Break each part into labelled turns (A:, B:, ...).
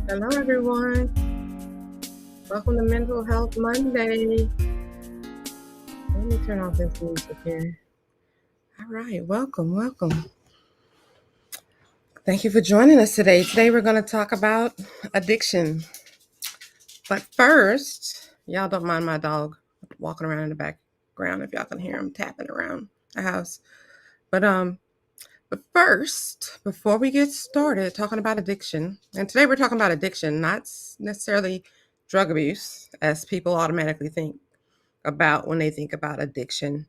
A: Hello, everyone. Welcome to Mental Health Monday. Let me turn off this music here. All right, welcome. Thank you for joining us today. Today, we're going to talk about addiction. But first, y'all don't mind my dog walking around in the background if y'all can hear him tapping around the house. But first, before we get started talking about addiction, and today we're talking about addiction, not necessarily drug abuse, as people automatically think about when they think about addiction.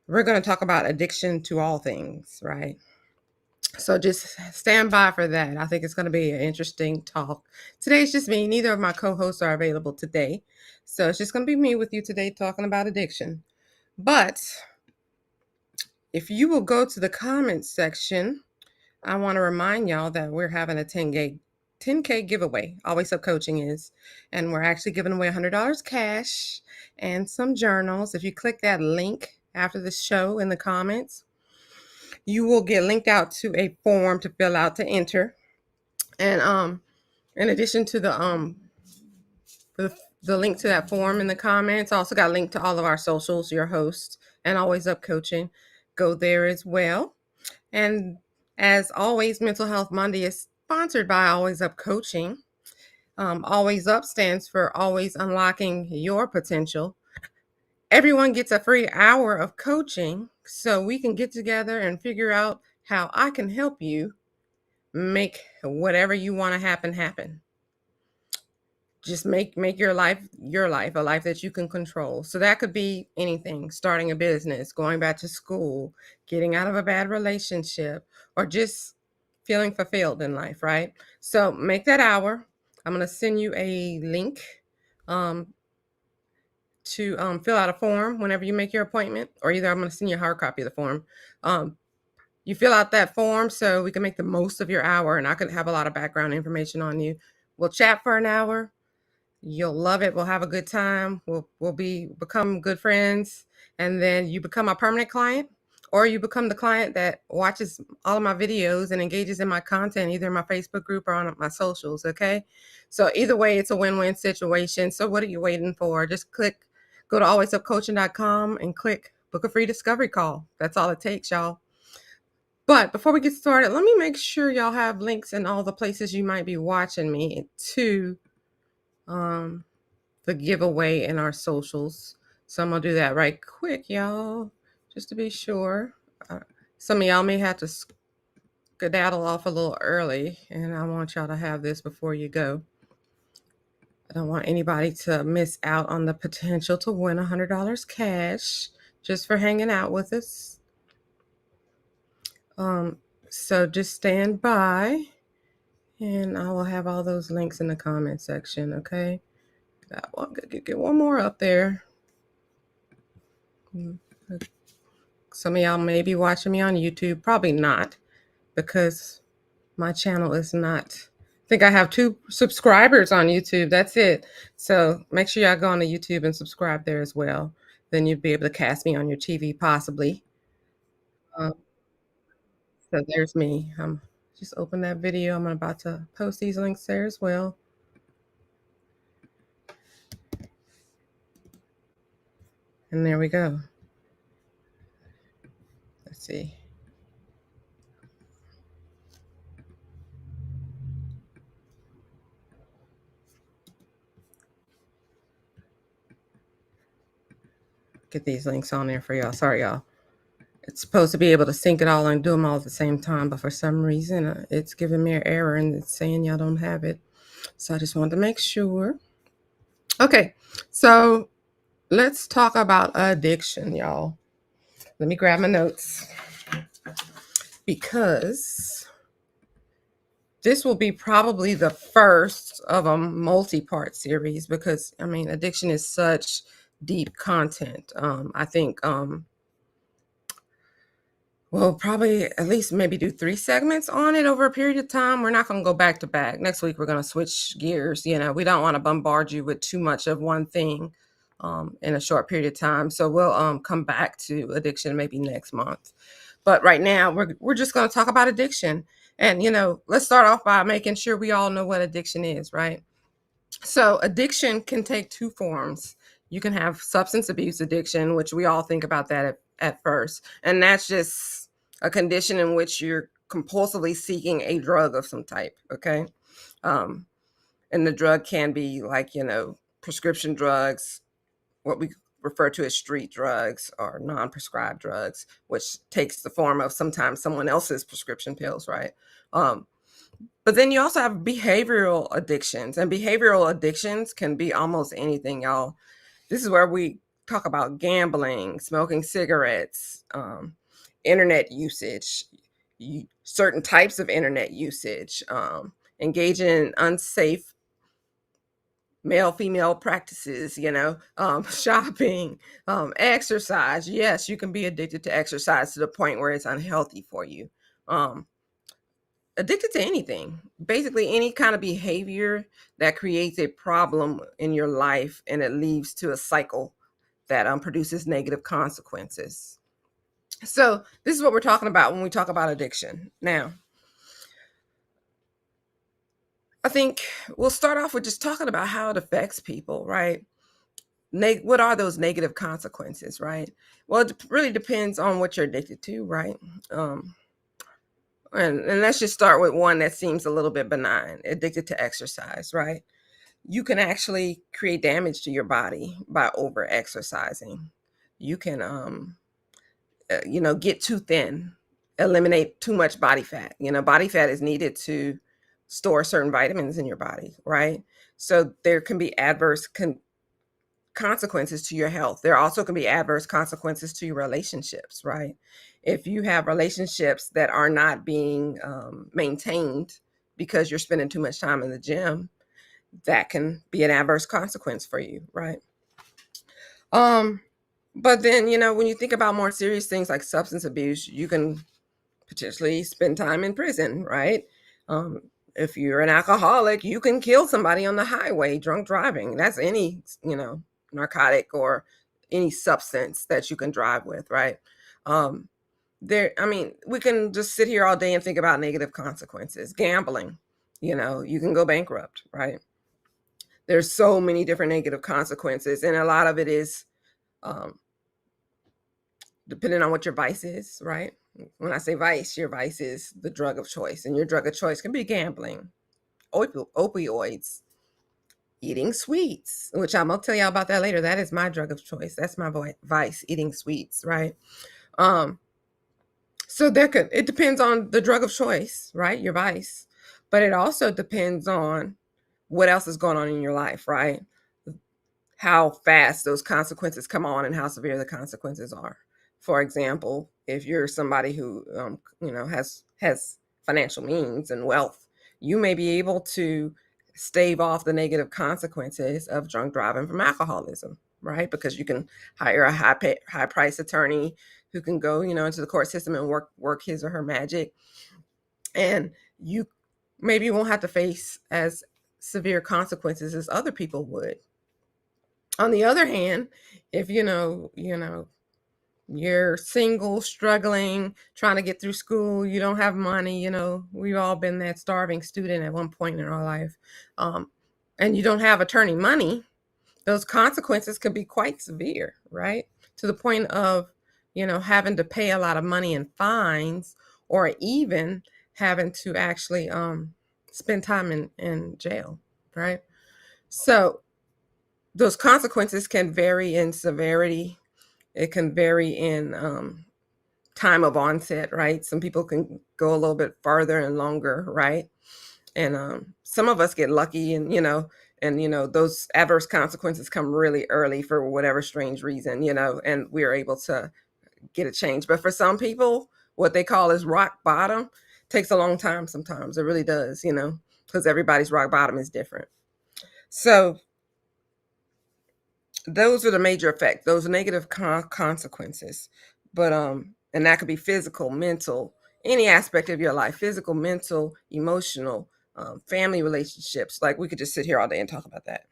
A: We're going to talk about addiction to all things, right? So just stand by for that. I think it's going to be an interesting talk. Today's just me. Neither of my co-hosts are available today. So it's just going to be me with you today talking about addiction. But if you will go to the comments section, I want to remind y'all that we're having a 10K giveaway. Always Up Coaching is. And we're actually giving away $100 cash and some journals. If you click that link after the show in the comments, you will get linked out to a form to fill out to enter. And in addition to the link to that form in the comments, I also got a link to all of our socials, your host, and Always Up Coaching. Go there as well. And as always, Mental Health Monday is sponsored by Always Up Coaching. Always Up stands for always unlocking your potential. Everyone gets a free hour of coaching so we can get together and figure out how I can help you make whatever you want to happen. Just make your life a life that you can control. So that could be anything: starting a business, going back to school, getting out of a bad relationship, or just feeling fulfilled in life, right? So make that hour. I'm going to send you a link um, to fill out a form whenever you make your appointment, or either I'm going to send you a hard copy of the form. You fill out that form so we can make the most of your hour, and I can have a lot of background information on you. We'll chat for an hour. You'll love it. We'll have a good time. We'll become good friends, and then you become a permanent client, or you become the client that watches all of my videos and engages in my content, either in my Facebook group or on my socials. Okay, so either way, it's a win-win situation. So what are you waiting for? Just go to alwaysupcoaching.com and click book a free discovery call. That's all it takes, y'all. But before we get started, let me make sure y'all have links in all the places you might be watching me to the giveaway in our socials. So I'm going to do that right quick, y'all, just to be sure. Some of y'all may have to skedaddle off a little early, and I want y'all to have this before you go. I don't want anybody to miss out on the potential to win $100 cash just for hanging out with us. So just stand by, and I will have all those links in the comment section, okay? Get one more up there. Some of y'all may be watching me on YouTube. Probably not, because my channel is not. I think I have 2 subscribers on YouTube. That's it. So make sure y'all go on to YouTube and subscribe there as well. Then you'd be able to cast me on your TV possibly. So there's me. Just open that video. I'm about to post these links there as well. And there we go. Let's see. Get these links on there for y'all. Sorry, y'all. It's supposed to be able to sync it all and do them all at the same time, but for some reason it's giving me an error and it's saying y'all don't have it. So I just wanted to make sure. Okay, so let's talk about addiction, y'all. Let me grab my notes, because this will be probably the first of a multi-part series, because I mean, addiction is such deep content. I think we'll probably at least maybe do 3 segments on it over a period of time. We're not going to go back to back. Next week, we're going to switch gears. You know, we don't want to bombard you with too much of one thing in a short period of time. So we'll come back to addiction maybe next month. But right now, we're just going to talk about addiction. And, let's start off by making sure we all know what addiction is, right? So, addiction can take two forms. You can have substance abuse addiction, which we all think about that at first. And that's just a condition in which you're compulsively seeking a drug of some type, okay? Um, and the drug can be like, prescription drugs, what we refer to as street drugs or non-prescribed drugs, which takes the form of sometimes someone else's prescription pills, right? But then you also have behavioral addictions, and behavioral addictions can be almost anything, y'all. This is where we talk about gambling, smoking cigarettes, internet usage, certain types of internet usage, engaging in unsafe male female practices, shopping, exercise. Yes, you can be addicted to exercise to the point where it's unhealthy for you. um, Addicted to anything, basically any kind of behavior that creates a problem in your life and it leads to a cycle that produces negative consequences. So this is what we're talking about when we talk about addiction. Now, I think we'll start off with just talking about how it affects people, right? What are those negative consequences, right? Well, it really depends on what you're addicted to, right? Um, and let's just start with one that seems a little bit benign: addicted to exercise, right? You can actually create damage to your body by over exercising. You can, get too thin, eliminate too much body fat. Body fat is needed to store certain vitamins in your body, right? So there can be adverse consequences to your health. There also can be adverse consequences to your relationships, right? If you have relationships that are not being maintained because you're spending too much time in the gym, that can be an adverse consequence for you, right? Um, but then, when you think about more serious things like substance abuse, you can potentially spend time in prison, right? Um, if you're an alcoholic, you can kill somebody on the highway, drunk driving. That's any, narcotic or any substance that you can drive with, right? Um, we can just sit here all day and think about negative consequences. Gambling, you can go bankrupt, right? There's so many different negative consequences, and a lot of it is um, depending on what your vice is, right? When I say vice, your vice is the drug of choice, and your drug of choice can be gambling, opioids, eating sweets, which I'm gonna tell y'all about that later. That is my drug of choice. That's my vice, eating sweets, right? Um, so it depends on the drug of choice, right? Your vice, but it also depends on what else is going on in your life, right? How fast those consequences come on and how severe the consequences are. For example, if you're somebody who has financial means and wealth, you may be able to stave off the negative consequences of drunk driving from alcoholism, right? Because you can hire a high price attorney who can go into the court system and work his or her magic, and you maybe won't have to face as severe consequences as other people would. On the other hand, if you're single, struggling, trying to get through school, you don't have money, we've all been that starving student at one point in our life, um, and you don't have attorney money, those consequences could be quite severe, right? To the point of, having to pay a lot of money in fines, or even having to actually spend time in jail, right? So those consequences can vary in severity. It can vary in time of onset, right? Some people can go a little bit farther and longer, right? And some of us get lucky, and those adverse consequences come really early for whatever strange reason, and we're able to get a change. But for some people, what they call is rock bottom takes a long time. Sometimes it really does, because everybody's rock bottom is different. So those are the major effects, those negative consequences. But and that could be physical, mental, any aspect of your life: physical, mental, emotional, family relationships. Like, we could just sit here all day and talk about that.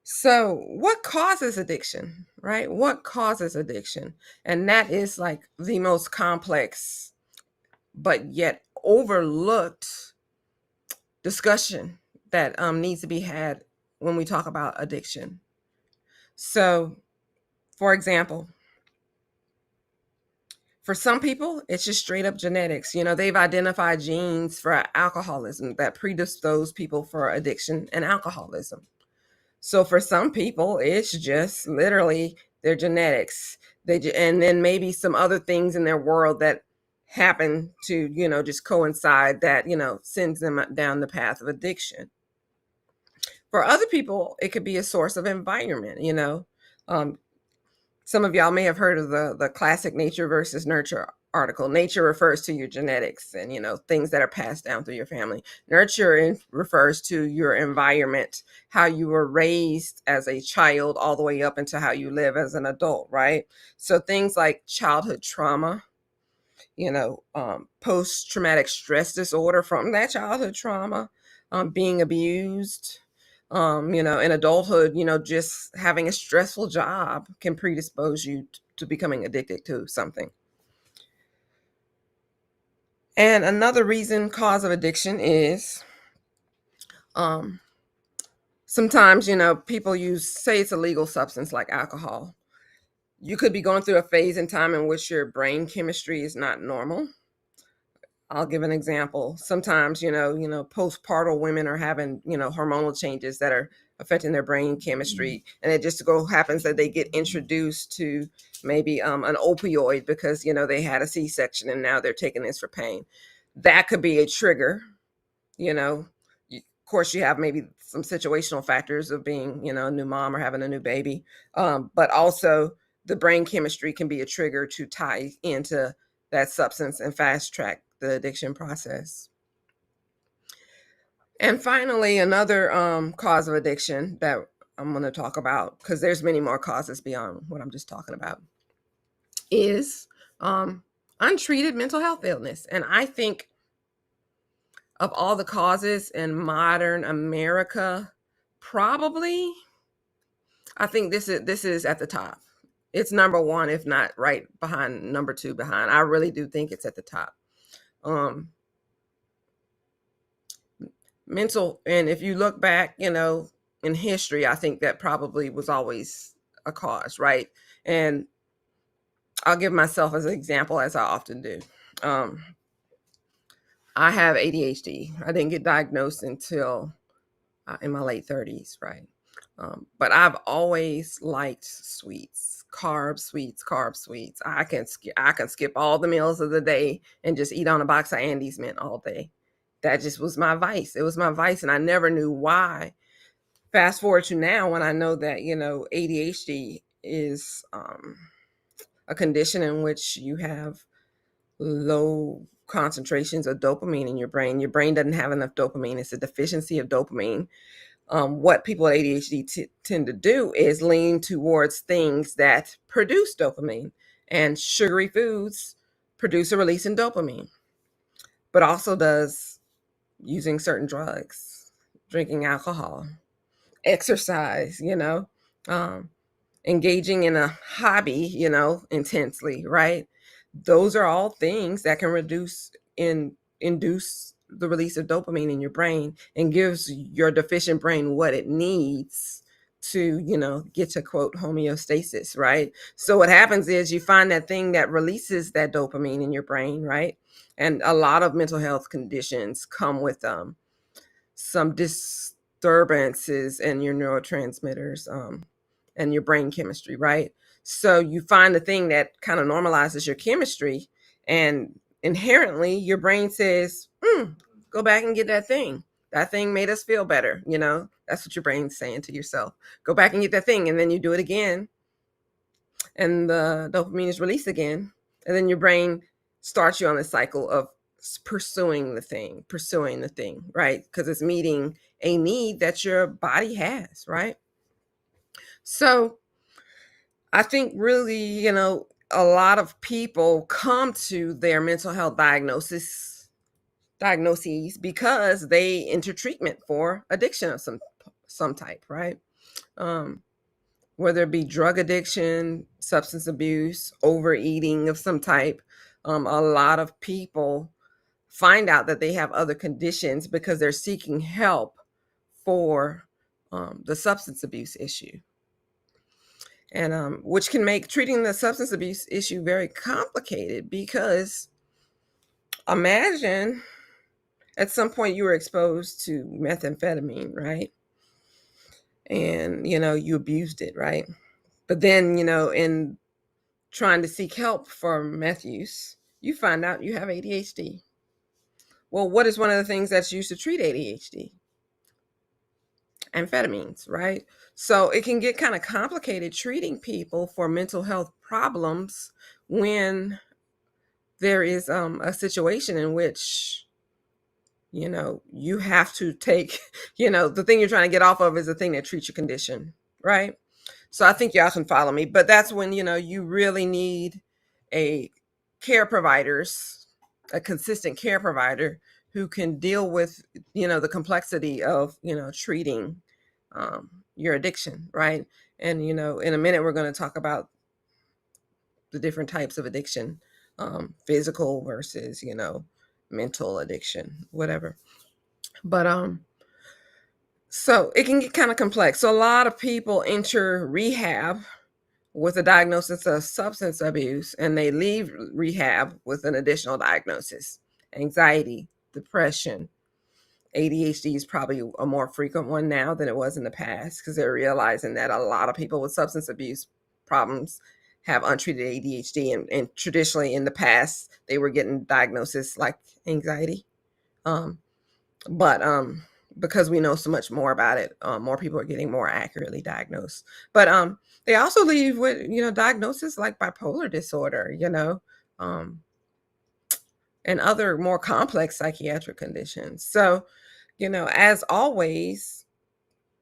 A: So what causes addiction, right? What causes addiction? And that is like the most complex but yet overlooked discussion that needs to be had when we talk about addiction. So, for example, for some people, it's just straight up genetics. They've identified genes for alcoholism that predispose people for addiction and alcoholism. So for some people, it's just literally their genetics. And then maybe some other things in their world that happen to, just coincide that, sends them down the path of addiction. For other people, it could be a source of environment. Um, some of y'all may have heard of the classic nature versus nurture article. Nature refers to your genetics and things that are passed down through your family. Nurture refers to your environment, how you were raised as a child all the way up into how you live as an adult, right? So things like childhood trauma, post-traumatic stress disorder from that childhood trauma, being abused, in adulthood, just having a stressful job can predispose you to becoming addicted to something. And another cause of addiction is sometimes, people say it's a legal substance like alcohol. You could be going through a phase in time in which your brain chemistry is not normal. I'll give an example. Sometimes, postpartum women are having, hormonal changes that are affecting their brain chemistry. And it just happens that they get introduced to maybe an opioid because, they had a C-section and now they're taking this for pain. That could be a trigger. Of course, you have maybe some situational factors of being, a new mom or having a new baby. But also the brain chemistry can be a trigger to tie into that substance and fast track the addiction process. And finally, another cause of addiction that I'm going to talk about, because there's many more causes beyond what I'm just talking about, is untreated mental health illness. And I think of all the causes in modern America, probably, I think this is at the top. It's number one, if not right behind, number two behind. I really do think it's at the top. Mental, and if you look back, in history, I think that probably was always a cause, right? And I'll give myself as an example, as I often do. I have ADHD. I didn't get diagnosed until in my late 30s, right? But I've always liked sweets, carbs, sweets, carbs, sweets. I can skip all the meals of the day and just eat on a box of Andes Mint all day. That just was my vice. It was my vice, and I never knew why. Fast forward to now, when I know that ADHD is a condition in which you have low concentrations of dopamine in your brain. Your brain doesn't have enough dopamine. It's a deficiency of dopamine. What people with ADHD tend to do is lean towards things that produce dopamine, and sugary foods produce a release in dopamine, but also does using certain drugs, drinking alcohol, exercise, engaging in a hobby, intensely, right? Those are all things that can induce the release of dopamine in your brain and gives your deficient brain what it needs to, get to quote homeostasis, right? So what happens is you find that thing that releases that dopamine in your brain, right? And a lot of mental health conditions come with some disturbances in your neurotransmitters and your brain chemistry, right? So you find the thing that kind of normalizes your chemistry, and inherently your brain says, go back and get that thing. That thing made us feel better. That's what your brain's saying to yourself. Go back and get that thing. And then you do it again, and the dopamine is released again. And then your brain starts you on the cycle of pursuing the thing, right? Because it's meeting a need that your body has, right? So I think really, a lot of people come to their mental health diagnoses because they enter treatment for addiction of some type, right? Whether it be drug addiction, substance abuse, overeating of some type. A lot of people find out that they have other conditions because they're seeking help for the substance abuse issue. And which can make treating the substance abuse issue very complicated, because imagine at some point you were exposed to methamphetamine, right? And, you abused it, right? But then, in trying to seek help for meth use, you find out you have ADHD. Well, what is one of the things that's used to treat ADHD? Amphetamines, right? So it can get kind of complicated treating people for mental health problems when there is a situation in which you have to take the thing you're trying to get off of is the thing that treats your condition, right? So I think y'all can follow me, but that's when you really need a care providers a consistent care provider who can deal with the complexity of treating your addiction, right? And in a minute we're going to talk about the different types of addiction, physical versus mental addiction, whatever. But so it can get kind of complex. So a lot of people enter rehab with a diagnosis of substance abuse, and they leave rehab with an additional diagnosis: anxiety, depression. ADHD is probably a more frequent one now than it was in the past, because they're realizing that a lot of people with substance abuse problems have untreated ADHD, and traditionally in the past they were getting diagnoses like anxiety. But because we know so much more about it, more people are getting more accurately diagnosed. But they also leave with diagnosis like bipolar disorder, um, and other more complex psychiatric conditions. So as always,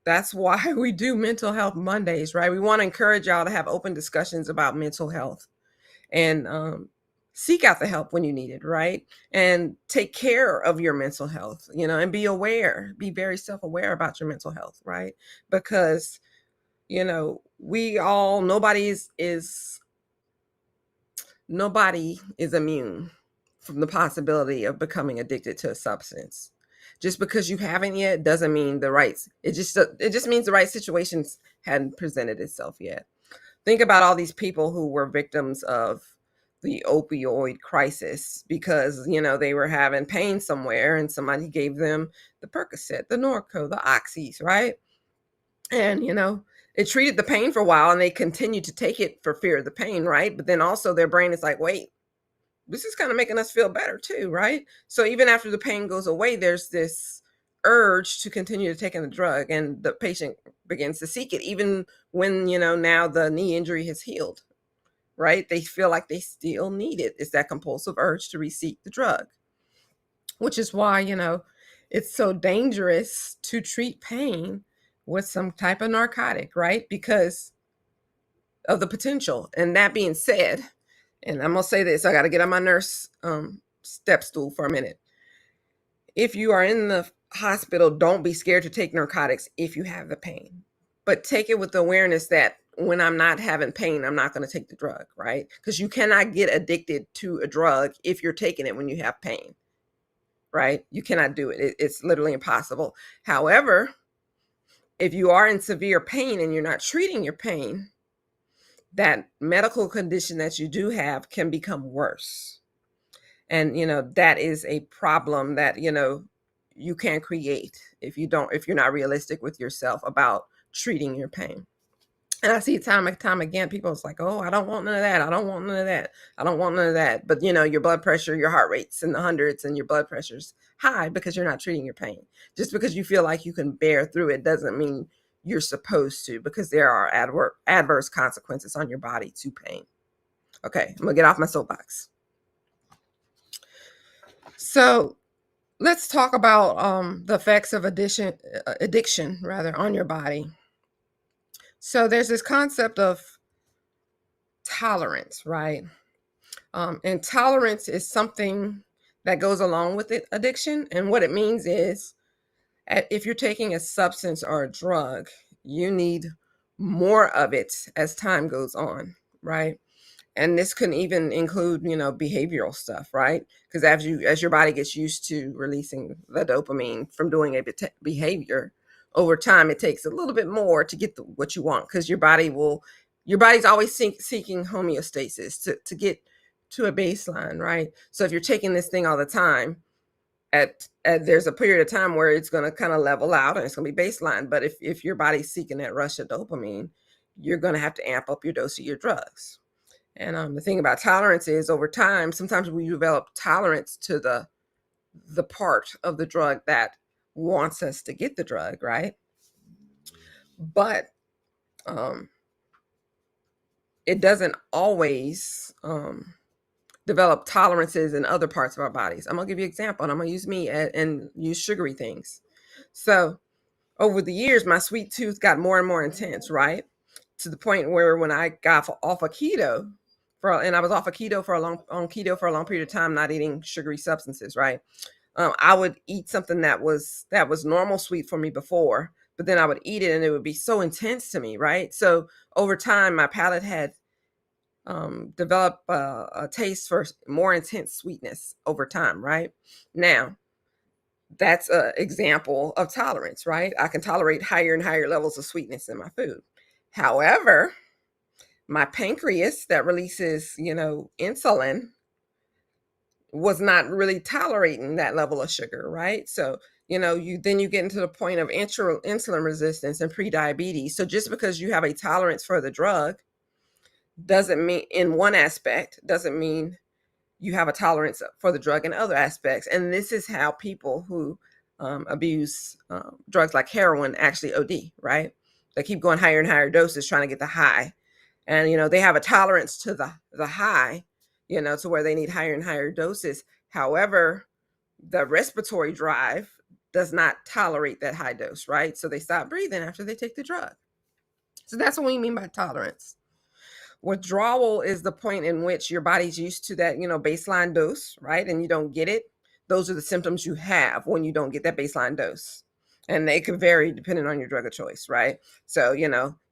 A: that's why we do Mental Health Mondays, right? We want to encourage y'all to have open discussions about mental health, and seek out the help when you need it, right? And take care of your mental health, and be aware, be very self-aware about your mental health, right? Because, we all, nobody is immune from the possibility of becoming addicted to a substance. Just because you haven't yet doesn't mean it just means the right situations hadn't presented itself yet. Think about all these people who were victims of the opioid crisis because, they were having pain somewhere and somebody gave them the Percocet, the Norco, the Oxys, right? And, it treated the pain for a while, and they continued to take it for fear of the pain, right? But then also their brain is like, wait, this is kind of making us feel better too, right? So even after the pain goes away, there's this urge to continue to take in the drug, and the patient begins to seek it even when now the knee injury has healed, right? They feel like they still need it. It's that compulsive urge to reseek the drug, which is why it's so dangerous to treat pain with some type of narcotic, right? Because of the potential. And that being said, and I'm gonna say this, I got to get on my nurse step stool for a minute. If you are in the hospital, don't be scared to take narcotics if you have the pain, but take it with the awareness that when I'm not having pain, I'm not going to take the drug, right? Because you cannot get addicted to a drug if you're taking it when you have pain, right? You cannot do it. It's literally impossible. However, if you are in severe pain and you're not treating your pain, that medical condition that you do have can become worse. And that is a problem that you can create if you're not realistic with yourself about treating your pain. And I see time and time again, people's like, oh, I don't want none of that, I don't want none of that, I don't want none of that. But your blood pressure, your heart rate's in the hundreds, and your blood pressure's high because you're not treating your pain. Just because you feel like you can bear through it doesn't mean you're supposed to, because there are adverse consequences on your body to pain. Okay, I'm gonna get off my soapbox. So let's talk about the effects of addiction rather on your body. So there's this concept of tolerance, right? And tolerance is something that goes along with addiction. And what it means is, if you're taking a substance or a drug, you need more of it as time goes on, right? And this can even include, behavioral stuff, right? Because as your body gets used to releasing the dopamine from doing a behavior, over time it takes a little bit more to get what you want, because your body's always seeking homeostasis to get to a baseline, right? So if you're taking this thing all the time, at there's a period of time where it's going to kind of level out and it's going to be baseline. But if your body's seeking that rush of dopamine, you're going to have to amp up your dose of your drugs. And the thing about tolerance is, over time, sometimes we develop tolerance to the part of the drug that wants us to get the drug, right? But it doesn't always develop tolerances in other parts of our bodies. I'm gonna give you an example, and I'm gonna use me and use sugary things. So over the years, my sweet tooth got more and more intense, right? To the point where when I got off of keto, and I was off of keto for a long period of time, not eating sugary substances, right? I would eat something that was normal sweet for me before, but then I would eat it and it would be so intense to me, right? So over time, my palate had developed a taste for more intense sweetness over time, right? Now, that's an example of tolerance, right? I can tolerate higher and higher levels of sweetness in my food. However, my pancreas that releases, insulin, was not really tolerating that level of sugar, right? So, you get into the point of insulin resistance and prediabetes. So just because you have a tolerance for the drug doesn't mean, in one aspect, doesn't mean you have a tolerance for the drug in other aspects. And this is how people who abuse drugs like heroin actually OD, right? They keep going higher and higher doses trying to get the high. And, they have a tolerance to the high, to where they need higher and higher doses. However, the respiratory drive does not tolerate that high dose, right? So they stop breathing after they take the drug. So that's what we mean by tolerance. Withdrawal is the point in which your body's used to that, baseline dose, right? And you don't get it. Those are the symptoms you have when you don't get that baseline dose. And they could vary depending on your drug of choice, right? So,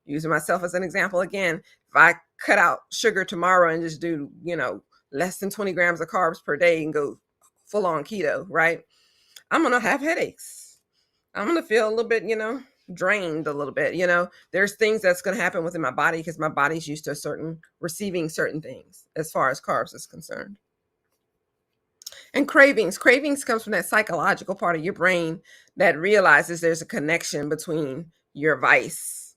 A: using myself as an example again, if I cut out sugar tomorrow and just do, less than 20 grams of carbs per day and go full on keto, right? I'm going to have headaches. I'm going to feel a little bit, drained a little bit. There's things that's going to happen within my body because my body's used to receiving certain things as far as carbs is concerned. And cravings comes from that psychological part of your brain that realizes there's a connection between your vice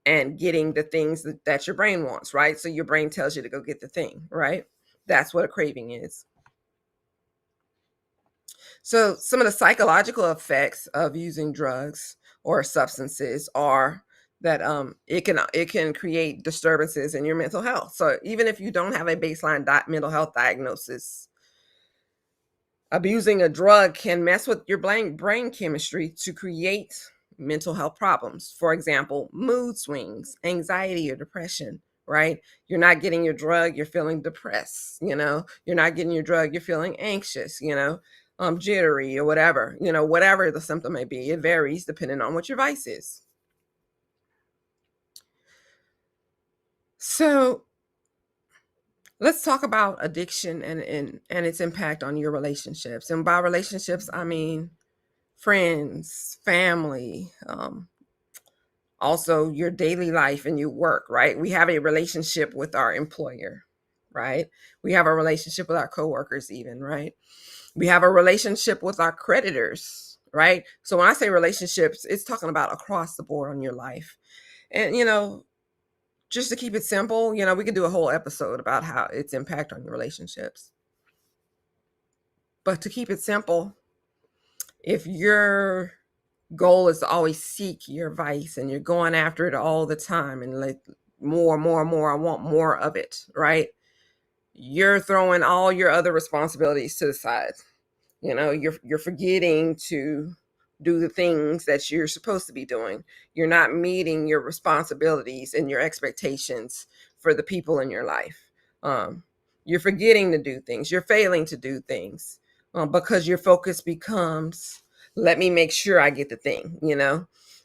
A: and getting the things that your brain wants, right? So your brain tells you to go get the thing, right? That's what a craving is. So some of the psychological effects of using drugs or substances are that it can create disturbances in your mental health. So even if you don't have a baseline mental health diagnosis, abusing a drug can mess with your brain chemistry to create mental health problems. For example, mood swings, anxiety or depression, right? You're not getting your drug, you're feeling depressed, you're not getting your drug, you're feeling anxious, jittery or whatever, whatever the symptom may be. It varies depending on what your vice is. So let's talk about addiction and its impact on your relationships. And by relationships, I mean friends, family, also your daily life and your work, right? We have a relationship with our employer, right? We have a relationship with our coworkers even, right? We have a relationship with our creditors, right? So when I say relationships, it's talking about across the board on your life. And, just to keep it simple, we could do a whole episode about how its impact on your relationships. But to keep it simple, if your goal is to always seek your vice and you're going after it all the time and like more, I want more of it, right? You're throwing all your other responsibilities to the side. You're forgetting to do the things that you're supposed to be doing. You're not meeting your responsibilities and your expectations for the people in your life. You're forgetting to do things. You're failing to do things because your focus becomes, let me make sure I get the thing,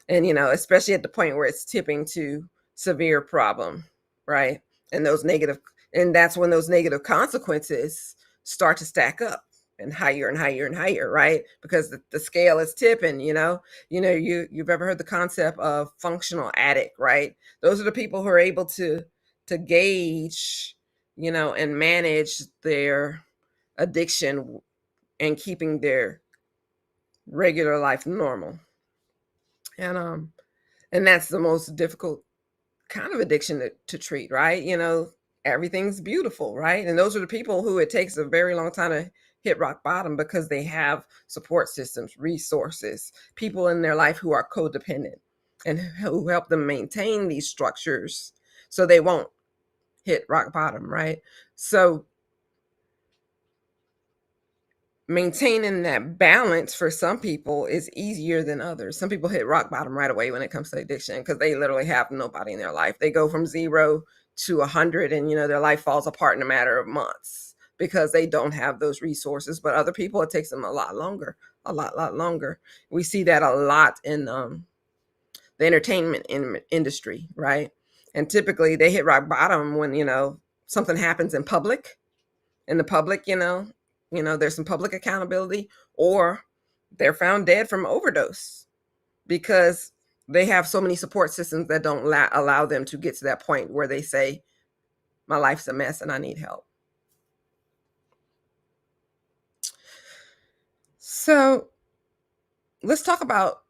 A: and, especially at the point where it's tipping to severe problem, right? And those negative, And that's when those negative consequences start to stack up and higher and higher and higher, right? Because the scale is tipping, you've ever heard the concept of functional addict, right? Those are the people who are able to gauge, and manage their addiction and keeping their regular life normal. And that's the most difficult kind of addiction to treat, right? Everything's beautiful, right? And those are the people who it takes a very long time to hit rock bottom because they have support systems, resources, people in their life who are codependent and who help them maintain these structures so they won't hit rock bottom, right? So maintaining that balance for some people is easier than others. Some people hit rock bottom right away when it comes to addiction because they literally have nobody in their life. They go from 0 to 100 and their life falls apart in a matter of months because they don't have those resources. But other people, it takes them a lot longer, a lot longer. We see that a lot in the entertainment industry, right? And typically they hit rock bottom when something happens in public, there's some public accountability, or they're found dead from overdose because they have so many support systems that don't allow them to get to that point where they say, my life's a mess and I need help. So let's talk about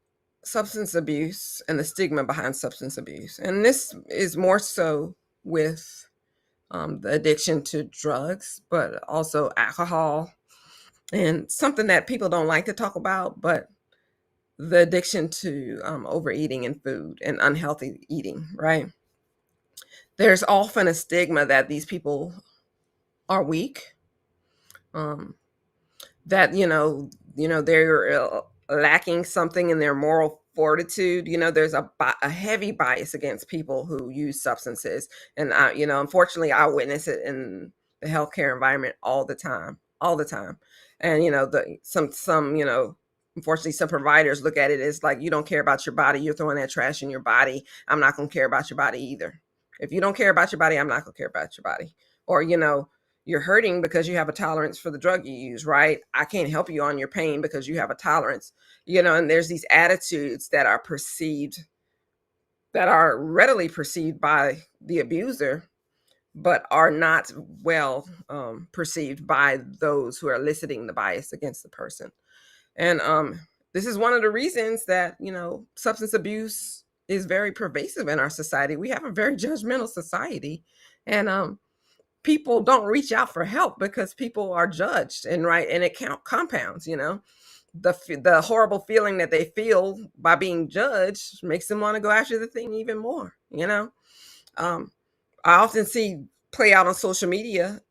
A: substance abuse and the stigma behind substance abuse. And this is more so with the addiction to drugs, but also alcohol, and something that people don't like to talk about, but the addiction to overeating and food and unhealthy eating, right? There's often a stigma that these people are weak, that they're lacking something in their moral fortitude. There's a heavy bias against people who use substances, and unfortunately I witness it in the healthcare environment all the time, and unfortunately some providers look at it as like, you don't care about your body, you're throwing that trash in your body, I'm not going to care about your body either. If you don't care about your body, I'm not going to care about your body. Or you're hurting because you have a tolerance for the drug you use, right? I can't help you on your pain because you have a tolerance, and there's these attitudes that are readily perceived by the abuser, but are not well perceived by those who are eliciting the bias against the person. And this is one of the reasons that, substance abuse is very pervasive in our society. We have a very judgmental society, and people don't reach out for help because people are judged, and it compounds. The horrible feeling that they feel by being judged makes them want to go after the thing even more. I often see play out on social media,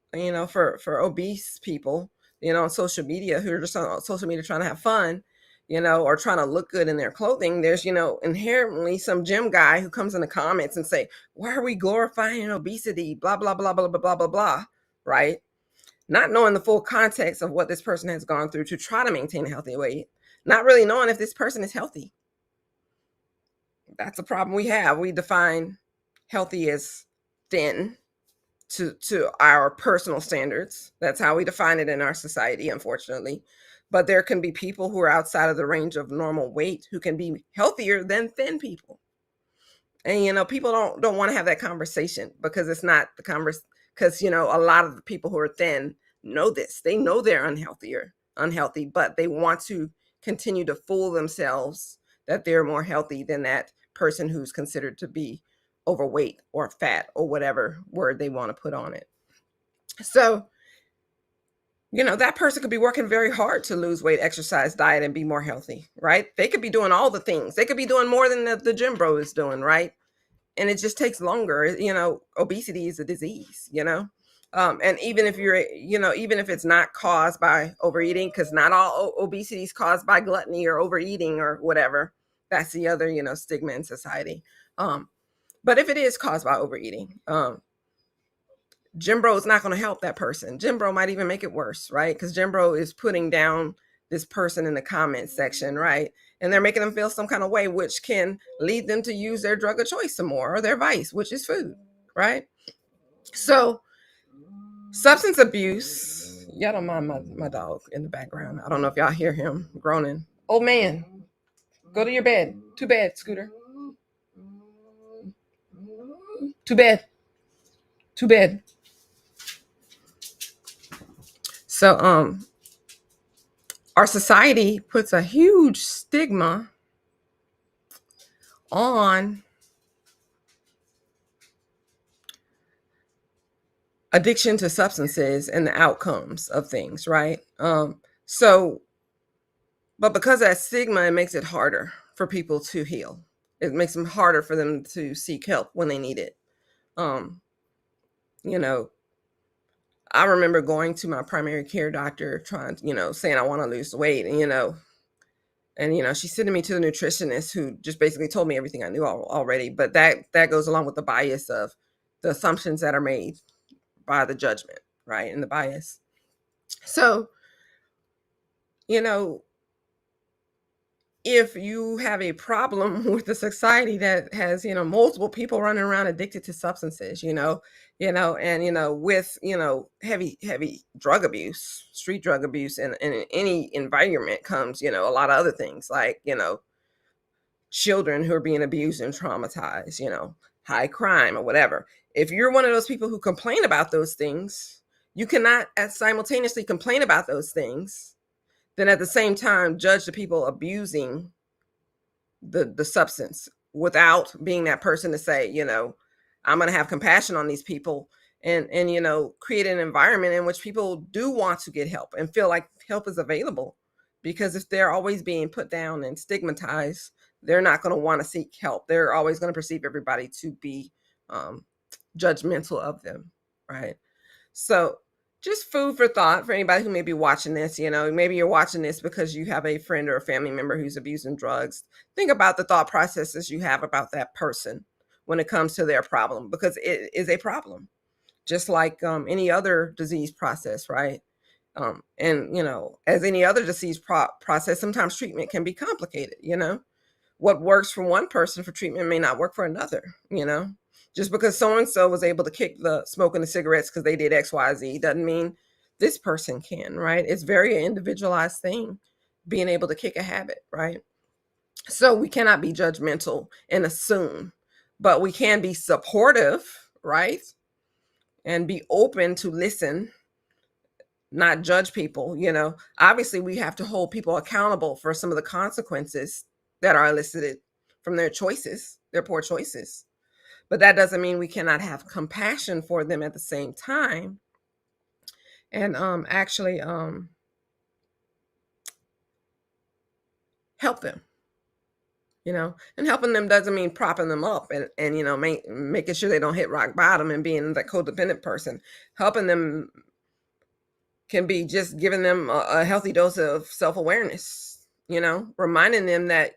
A: for obese people, on social media, who are just on social media trying to have fun, or trying to look good in their clothing. There's, inherently some gym guy who comes in the comments and say, why are we glorifying obesity? Blah, blah, blah, blah, blah, blah, blah, blah. Right? Not knowing the full context of what this person has gone through to try to maintain a healthy weight, not really knowing if this person is healthy. That's a problem we have. We define healthy as thin to our personal standards. That's how we define it in our society, unfortunately. But there can be people who are outside of the range of normal weight who can be healthier than thin people. And people don't want to have that conversation because it's not the conversation. Because a lot of the people who are thin know this. They know they're unhealthy, but they want to continue to fool themselves that they're more healthy than that person who's considered to be overweight or fat or whatever word they want to put on it. So, that person could be working very hard to lose weight, exercise, diet, and be more healthy, right? They could be doing all the things. They could be doing more than the gym bro is doing, right? And it just takes longer. Obesity is a disease, and even if even if it's not caused by overeating, because not all obesity is caused by gluttony or overeating or whatever. That's the other, stigma in society. But if it is caused by overeating, Jim Bro is not going to help that person. Jim Bro might even make it worse, right? Because Jim Bro is putting down this person in the comment section, right? And they're making them feel some kind of way, which can lead them to use their drug of choice some more, or their vice, which is food, right? So Substance abuse. Y'all don't mind my dog in the background. I don't know if y'all hear him groaning. Old man, go to your bed. To bed, Scooter. To bed. To bed. So our society puts a huge stigma on addiction to substances and the outcomes of things, right? So but because of that stigma, it makes it harder for people to heal. It makes them harder for them to seek help when they need it. Um, you know, I remember going to my primary care doctor trying, saying I want to lose weight, and she's sending me to the nutritionist who just basically told me everything I knew already. But that goes along with the bias of the assumptions that are made by the judgment, right, and the bias. So, you know, if you have a problem with the society that has multiple people running around addicted to substances, and with heavy drug abuse, street drug abuse, and in any environment comes a lot of other things like children who are being abused and traumatized, high crime or whatever. If you're one of those people who complain about those things, you cannot simultaneously complain about those things, then at the same time judge the people abusing the substance without being that person to say, I'm going to have compassion on these people and create an environment in which people do want to get help and feel like help is available. Because if they're always being put down and stigmatized, they're not going to want to seek help. They're always going to perceive everybody to be judgmental of them, right? So just food for thought for anybody who may be watching this. Maybe you're watching this because you have a friend or a family member who's abusing drugs. Think about the thought processes you have about that person when it comes to their problem, because it is a problem, just like any other disease process, right? And as any other disease process, sometimes treatment can be complicated. What works for one person for treatment may not work for another. Just because so and so was able to kick the smoking the cigarettes because they did XYZ doesn't mean this person can, right? It's very individualized thing, being able to kick a habit, right? So we cannot be judgmental and assume, but we can be supportive, right? And be open to listen, not judge people. Obviously we have to hold people accountable for some of the consequences that are elicited from their choices, their poor choices. But that doesn't mean we cannot have compassion for them at the same time and actually help them. And helping them doesn't mean propping them up and making sure they don't hit rock bottom and being that codependent person. Helping them can be just giving them a healthy dose of self-awareness, reminding them that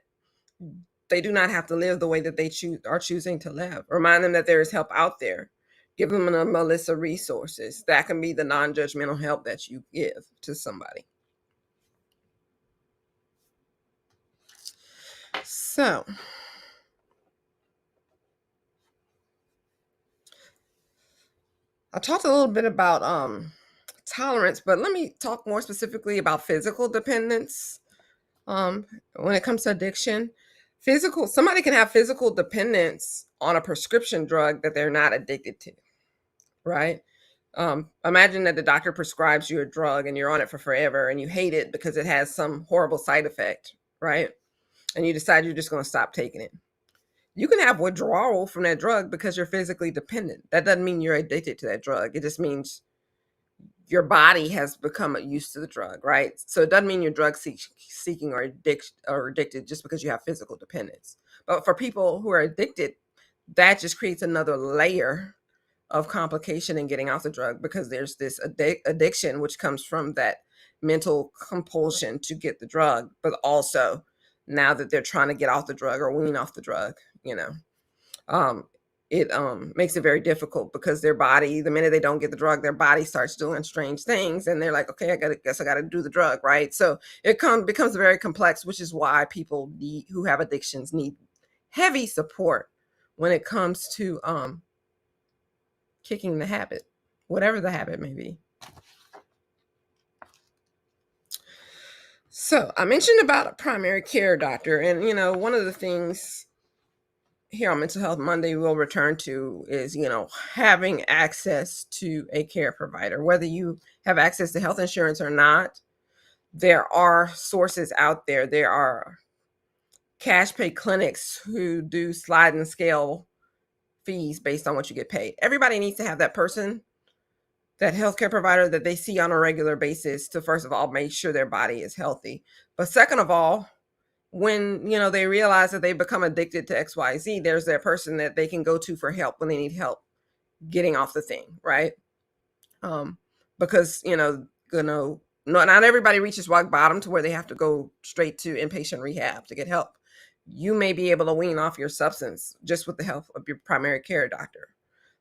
A: they do not have to live the way that they are choosing to live. Remind them that there is help out there. Give them a list of resources. That can be the non-judgmental help that you give to somebody. So, I talked a little bit about tolerance, but let me talk more specifically about physical dependence. When it comes to addiction, somebody can have physical dependence on a prescription drug that they're not addicted to, right? Imagine that the doctor prescribes you a drug and you're on it for forever and you hate it because it has some horrible side effect, right? And you decide you're just going to stop taking it. You can have withdrawal from that drug because you're physically dependent. That doesn't mean you're addicted to that drug. It just means your body has become used to the drug, right? So it doesn't mean you're drug seeking or addicted just because you have physical dependence. But for people who are addicted, that just creates another layer of complication in getting off the drug, because there's this addiction which comes from that mental compulsion to get the drug, but also now that they're trying to get off the drug or wean off the drug, it makes it very difficult, because their body, the minute they don't get the drug, their body starts doing strange things and they're like, okay, I gotta do the drug, right? So it becomes very complex, which is why people who have addictions need heavy support when it comes to kicking the habit, whatever the habit may be. So I mentioned about a primary care doctor, and one of the things here on Mental Health Monday we'll return to is, having access to a care provider. Whether you have access to health insurance or not, there are sources out there. There are cash pay clinics who do slide and scale fees based on what you get paid. Everybody needs to have that person, that healthcare provider that they see on a regular basis, to first of all make sure their body is healthy. But second of all, when they realize that they become addicted to XYZ, there's that person that they can go to for help when they need help getting off the thing, right? Because not everybody reaches rock bottom to where they have to go straight to inpatient rehab to get help. You may be able to wean off your substance just with the help of your primary care doctor.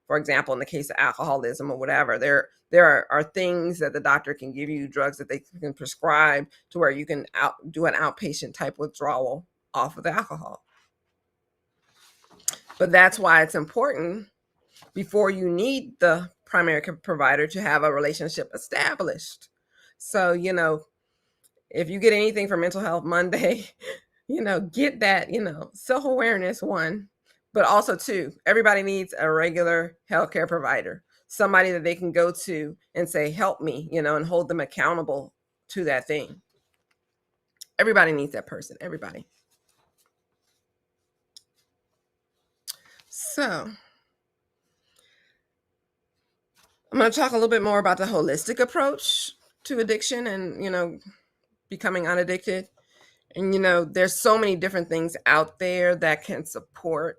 A: For example, in the case of alcoholism or whatever, there are things that the doctor can give you, drugs that they can prescribe, to where you can do an outpatient type withdrawal off of the alcohol. But that's why it's important, before you need the primary care provider, to have a relationship established. So, if you get anything from Mental Health Monday, get that, self-awareness, one, but also two, everybody needs a regular healthcare provider, somebody that they can go to and say, help me, and hold them accountable to that thing. Everybody needs that person, everybody. So I'm going to talk a little bit more about the holistic approach to addiction and, becoming unaddicted. And, there's so many different things out there that can support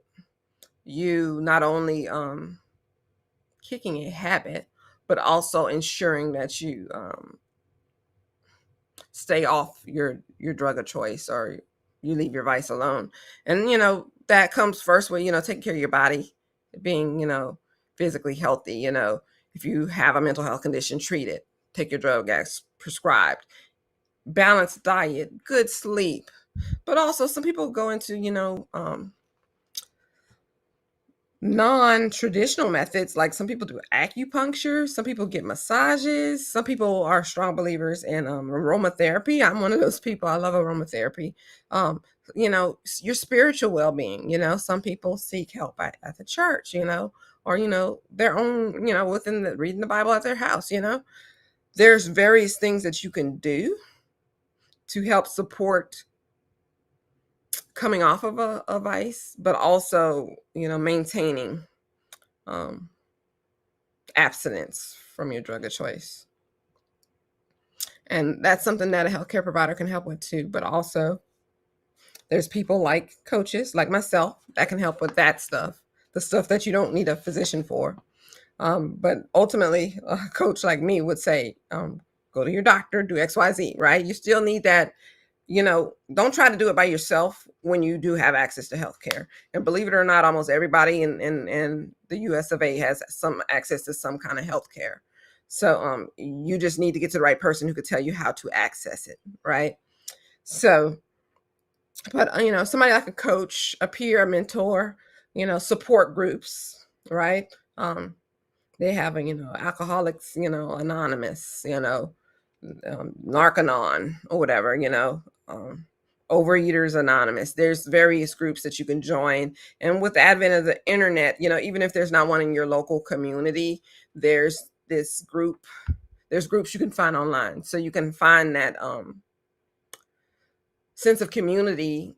A: you, not only kicking a habit, but also ensuring that you stay off your drug of choice, or you leave your vice alone. And, that comes first with, taking care of your body, being, physically healthy. If you have a mental health condition, treat it, take your drug as prescribed, balanced diet, good sleep. But also some people go into, non-traditional methods. Like some people do acupuncture, some people get massages, some people are strong believers in aromatherapy. I'm one of those people. I love aromatherapy. Your spiritual well-being. Some people seek help at the church, or their own, within reading the Bible at their house. There's various things that you can do to help support coming off of a vice, but also, maintaining abstinence from your drug of choice. And that's something that a healthcare provider can help with too. But also, there's people like coaches, like myself, that can help with that stuff, the stuff that you don't need a physician for. But ultimately, a coach like me would say, go to your doctor, do XYZ, right? You still need that. Don't try to do it by yourself when you do have access to healthcare. And believe it or not, almost everybody in the US of A has some access to some kind of healthcare. So you just need to get to the right person who could tell you how to access it, right? So, but somebody like a coach, a peer, a mentor, support groups, right? They have Alcoholics, Anonymous, Narcanon or whatever, Overeaters Anonymous. There's various groups that you can join. And with the advent of the internet, even if there's not one in your local community, there's groups you can find online. So you can find that sense of community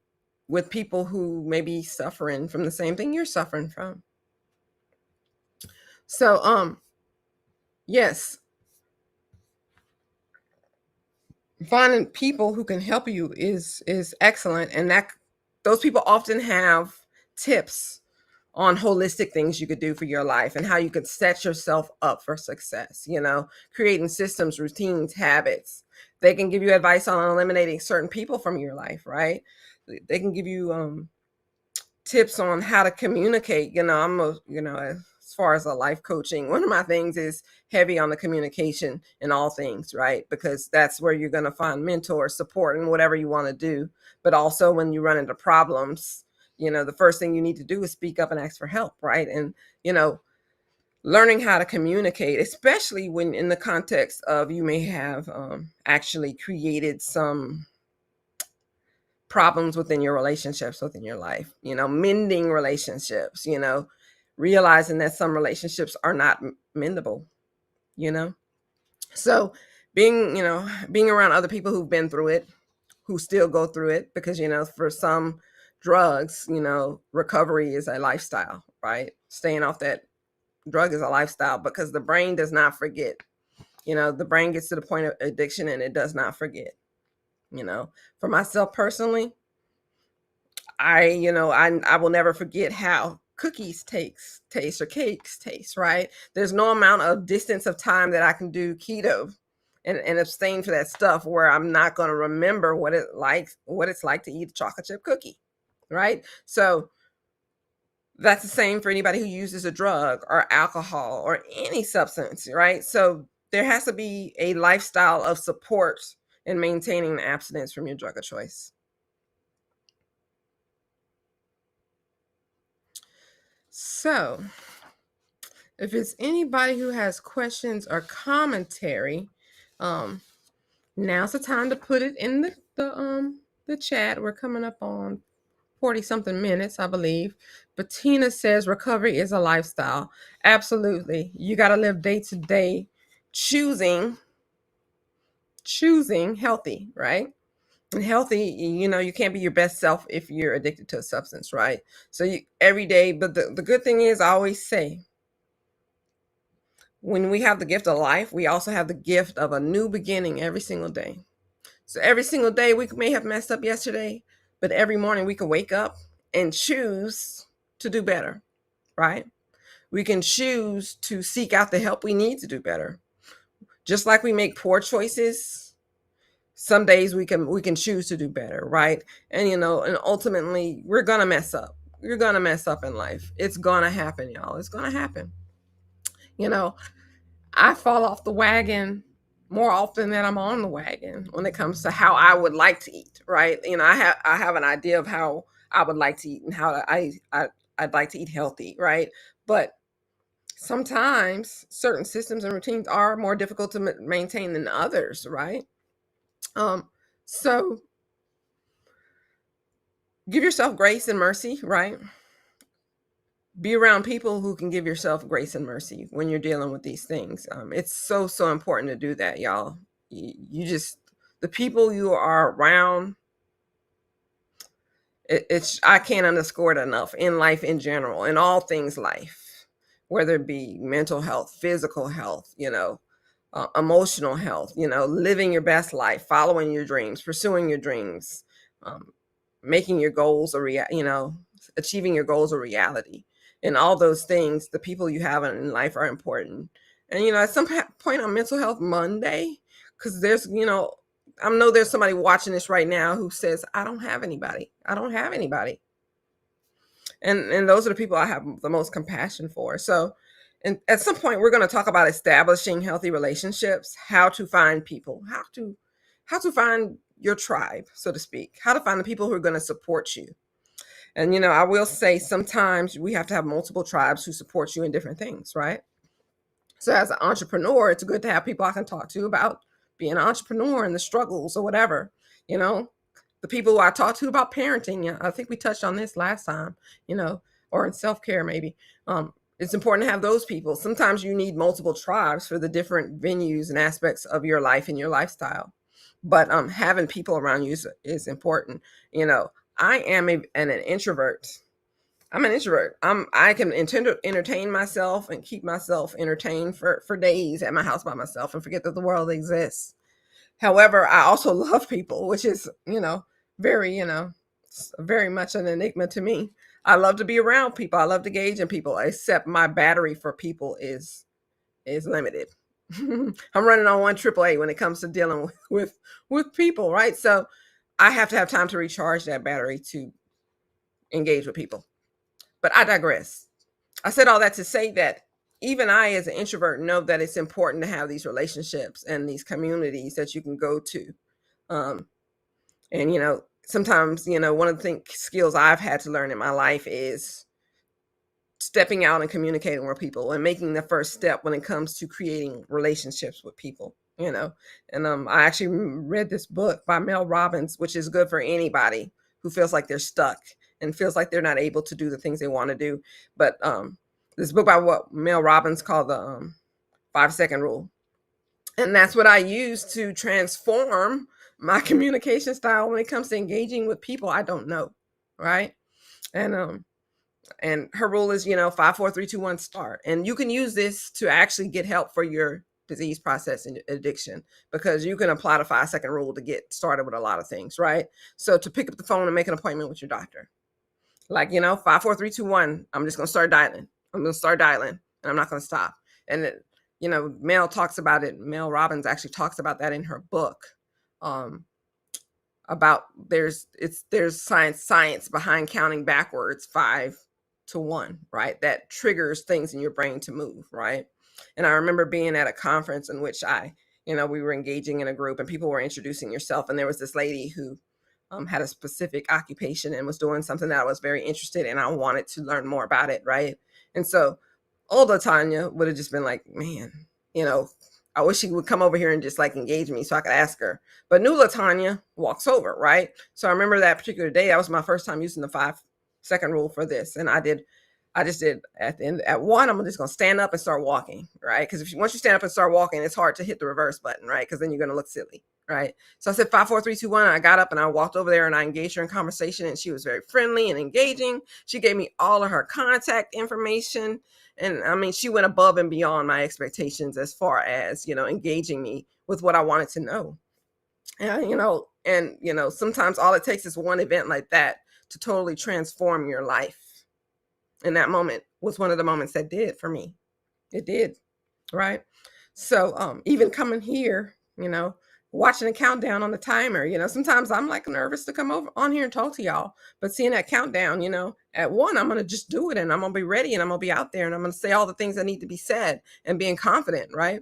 A: with people who may be suffering from the same thing you're suffering from. So yes, finding people who can help you is excellent, and that those people often have tips on holistic things you could do for your life and how you could set yourself up for success, creating systems, routines, habits. They can give you advice on eliminating certain people from your life, right? They can give you tips on how to communicate. As far as a life coaching, one of my things is heavy on the communication in all things, right? Because that's where you're going to find mentor support and whatever you want to do. But also when you run into problems, the first thing you need to do is speak up and ask for help, right? And, learning how to communicate, especially when in the context of you may have actually created some problems within your relationships within your life, mending relationships, realizing that some relationships are not mendable, you know so being around other people who've been through it, who still go through it, because for some drugs, recovery is a lifestyle, right? Staying off that drug is a lifestyle, because the brain does not forget. The brain gets to the point of addiction and it does not forget. For myself personally, I will never forget how cookies taste or cakes taste, right? There's no amount of distance of time that I can do keto and abstain for that stuff where I'm not going to remember what it's like to eat a chocolate chip cookie, right? So that's the same for anybody who uses a drug or alcohol or any substance, right? So there has to be a lifestyle of support in maintaining the abstinence from your drug of choice. So if it's anybody who has questions or commentary, um, now's the time to put it in the chat. We're coming up on 40 something minutes, I believe. Bettina says recovery is a lifestyle. Absolutely. You got to live day to day, choosing healthy, right? And healthy, you can't be your best self if you're addicted to a substance, right? So every day, but the good thing is, I always say, when we have the gift of life, we also have the gift of a new beginning every single day. So every single day, we may have messed up yesterday, but every morning we can wake up and choose to do better, right? We can choose to seek out the help we need to do better. Just like we make poor choices, some days we can choose to do better, right? And ultimately we're gonna mess up. You're gonna mess up in life. It's gonna happen, y'all. It's gonna happen. You know, I fall off the wagon more often than I'm on the wagon when it comes to how I would like to eat, right? I have an idea of how I would like to eat and how I'd like to eat healthy, right? But sometimes certain systems and routines are more difficult to maintain than others, right? So give yourself grace and mercy, right? Be around people who can give yourself grace and mercy when you're dealing with these things. It's so important to do that, y'all. You just, the people you are around, it's, I can't underscore it enough, in life in general, in all things life, whether it be mental health, physical health, emotional health, living your best life, following your dreams, pursuing your dreams, um, making your goals achieving your goals a reality. And all those things, the people you have in life are important. And at some point on Mental Health Monday, because I know there's somebody watching this right now who says, I don't have anybody. And those are the people I have the most compassion for. So, and at some point we're going to talk about establishing healthy relationships, how to find people, how to find your tribe, so to speak, how to find the people who are going to support you. And I will say, sometimes we have to have multiple tribes who support you in different things, right? So as an entrepreneur, it's good to have people I can talk to about being an entrepreneur and the struggles or whatever. You know, the people who I talk to about parenting. I think we touched on this last time. Or in self care maybe. It's important to have those people. Sometimes you need multiple tribes for the different venues and aspects of your life and your lifestyle. But having people around you is important. I am an introvert. I'm an introvert. I can intend to entertain myself and keep myself entertained for days at my house by myself and forget that the world exists. However, I also love people, which is, very, very much an enigma to me. I love to be around people. I love to engage in people, except my battery for people is limited. I'm running on 1 AAA when it comes to dealing with people, right? So I have to have time to recharge that battery to engage with people. But I digress. I said all that to say that even I, as an introvert, know that it's important to have these relationships and these communities that you can go to. And, sometimes, one of the skills I've had to learn in my life is stepping out and communicating with people and making the first step when it comes to creating relationships with people, and I actually read this book by Mel Robbins, which is good for anybody who feels like they're stuck and feels like they're not able to do the things they want to do. But this book by what Mel Robbins called the 5-second rule, and that's what I use to transform my communication style when it comes to engaging with people I don't know, right? And her rule is, 5, 4, 3, 2, 1, start. And you can use this to actually get help for your disease process and addiction, because you can apply the 5-second rule to get started with a lot of things, right? So to pick up the phone and make an appointment with your doctor, like, 5, 4, 3, 2, 1, I'm just going to start dialing. I'm going to start dialing and I'm not going to stop. And, Mel talks about it. Mel Robbins actually talks about that in her book. About there's science behind counting backwards 5 to 1, right? That triggers things in your brain to move, right? And I remember being at a conference in which we were engaging in a group and people were introducing yourself, and there was this lady who had a specific occupation and was doing something that I was very interested in. I wanted to learn more about it, right? And so old Latonya would have just been like, man, I wish she would come over here and just like engage me so I could ask her. But new Latonya walks over, right? So I remember that particular day, that was my first time using the 5-second rule for this. And I just did at the end, at 1, I'm just going to stand up and start walking, right? Because once you stand up and start walking, it's hard to hit the reverse button, right? Because then you're going to look silly, right? So I said 5, 4, 3, 2, 1. I got up and I walked over there and I engaged her in conversation, and she was very friendly and engaging. She gave me all of her contact information. And I mean, she went above and beyond my expectations as far as, engaging me with what I wanted to know. And sometimes all it takes is one event like that to totally transform your life. And that moment was one of the moments that did for me. It did, right? So even coming here, watching the countdown on the timer, sometimes I'm like nervous to come over on here and talk to y'all, but seeing that countdown, at 1, I'm going to just do it, and I'm going to be ready, and I'm going to be out there, and I'm going to say all the things that need to be said and being confident, right?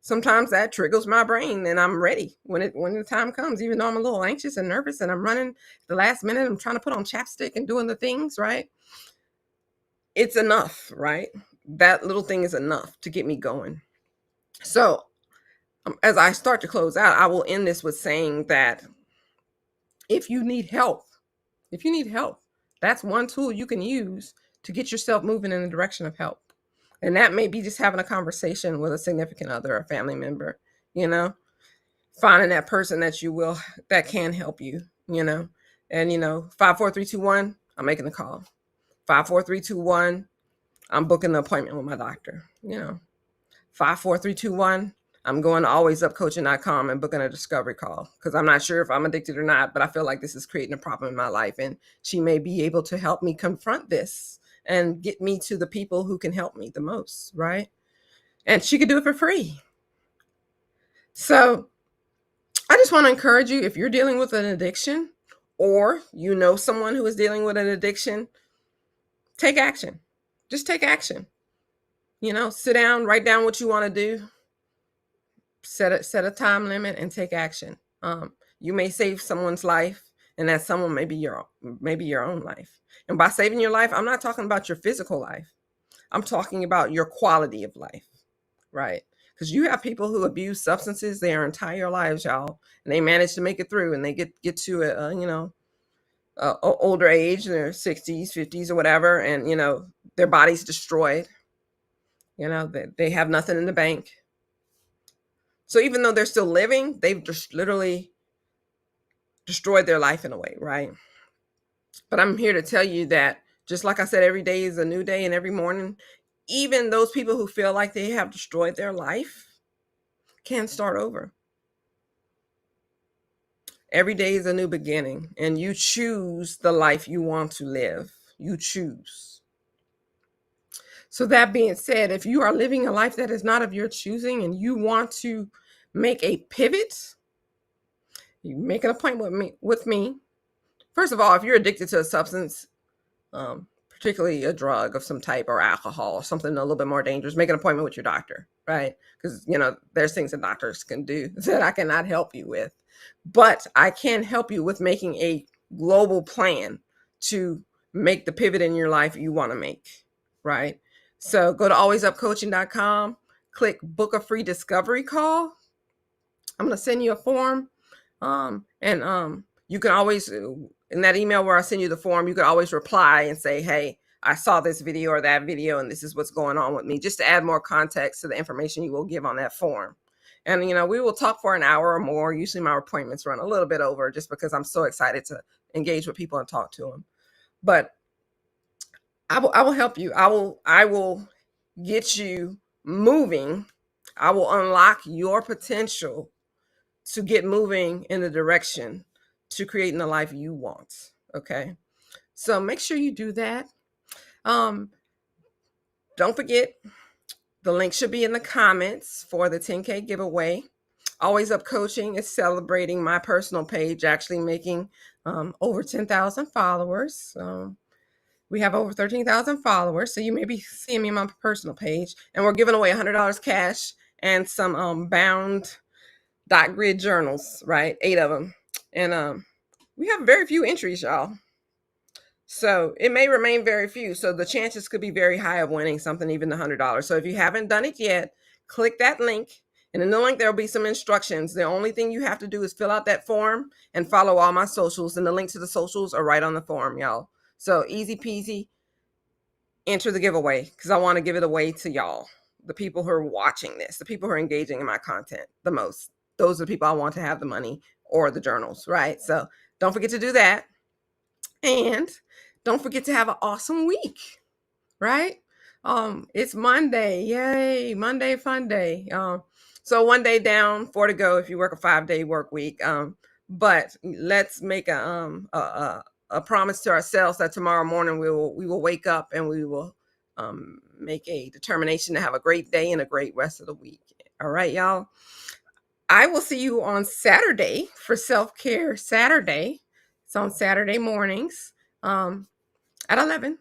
A: Sometimes that triggers my brain and I'm ready when the time comes, even though I'm a little anxious and nervous and I'm running the last minute, I'm trying to put on chapstick and doing the things, right? It's enough, right? That little thing is enough to get me going. So as I start to close out, I will end this with saying that if you need help, that's one tool you can use to get yourself moving in the direction of help. And that may be just having a conversation with a significant other or family member, finding that person that can help you, and 5, 4, 3, 2, 1, I'm making the call. 5, 4, 3, 2, 1, I'm booking an appointment with my doctor. 5, 4, 3, 2, 1, I'm going to alwaysupcoaching.com and booking a discovery call, because I'm not sure if I'm addicted or not, but I feel like this is creating a problem in my life, and she may be able to help me confront this and get me to the people who can help me the most, right? And she could do it for free. So I just want to encourage you, if you're dealing with an addiction or someone who is dealing with an addiction, take action. Just take action. Sit down, write down what you want to do, set a time limit, and take action. You may save someone's life, and that someone may be your own life. And by saving your life, I'm not talking about your physical life. I'm talking about your quality of life, right? Because you have people who abuse substances their entire lives, y'all, and they manage to make it through, and they get to a older age, their 60s, 50s, or whatever, and their body's destroyed. They have nothing in the bank. So even though they're still living, they've just literally destroyed their life in a way, right? But I'm here to tell you that, just like I said, every day is a new day, and every morning, even those people who feel like they have destroyed their life can start over. Every day is a new beginning, and you choose the life you want to live. You choose. So that being said, if you are living a life that is not of your choosing and you want to make a pivot, you make an appointment with me. First of all, if you're addicted to a substance, particularly a drug of some type or alcohol or something a little bit more dangerous, make an appointment with your doctor, right? Because, there's things that doctors can do that I cannot help you with. But I can help you with making a global plan to make the pivot in your life you want to make, right? So go to alwaysupcoaching.com, click book a free discovery call. I'm going to send you a form. And you can always, in that email where I send you the form, you can always reply and say, hey, I saw this video or that video, and this is what's going on with me, just to add more context to the information you will give on that form. And, we will talk for an hour or more. Usually my appointments run a little bit over just because I'm so excited to engage with people and talk to them. But I will help you. I will get you moving. I will unlock your potential to get moving in the direction to creating the life you want. Okay. So make sure you do that. Don't forget, the link should be in the comments for the 10K giveaway. Always Up Coaching is celebrating my personal page, actually making over 10,000 followers. We have over 13,000 followers, so you may be seeing me on my personal page. And we're giving away $100 cash and some bound dot grid journals, right? 8 of them. And we have very few entries, y'all. So it may remain very few. So the chances could be very high of winning something, even $100. So if you haven't done it yet, click that link. And in the link, there'll be some instructions. The only thing you have to do is fill out that form and follow all my socials. And the link to the socials are right on the form, y'all. So easy peasy, enter the giveaway, because I want to give it away to y'all, the people who are watching this, the people who are engaging in my content the most. Those are the people I want to have the money or the journals, right? So don't forget to do that. And don't forget to have an awesome week, right? It's Monday. Yay, Monday fun day. So one day down, 4 to go if you work a 5-day work week. But let's make a promise to ourselves that tomorrow morning we will wake up and we will make a determination to have a great day and a great rest of the week. All right, y'all. I will see you on Saturday for Self-Care Saturday. It's on Saturday mornings at 11.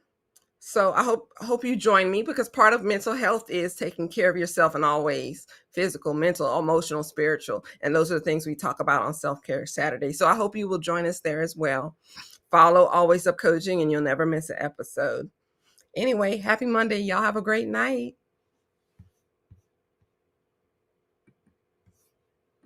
A: So I hope you join me, because part of mental health is taking care of yourself in all ways: physical, mental, emotional, spiritual. And those are the things we talk about on Self-Care Saturday. So I hope you will join us there as well. Follow Always Up Coaching and you'll never miss an episode. Anyway, happy Monday. Y'all have a great night.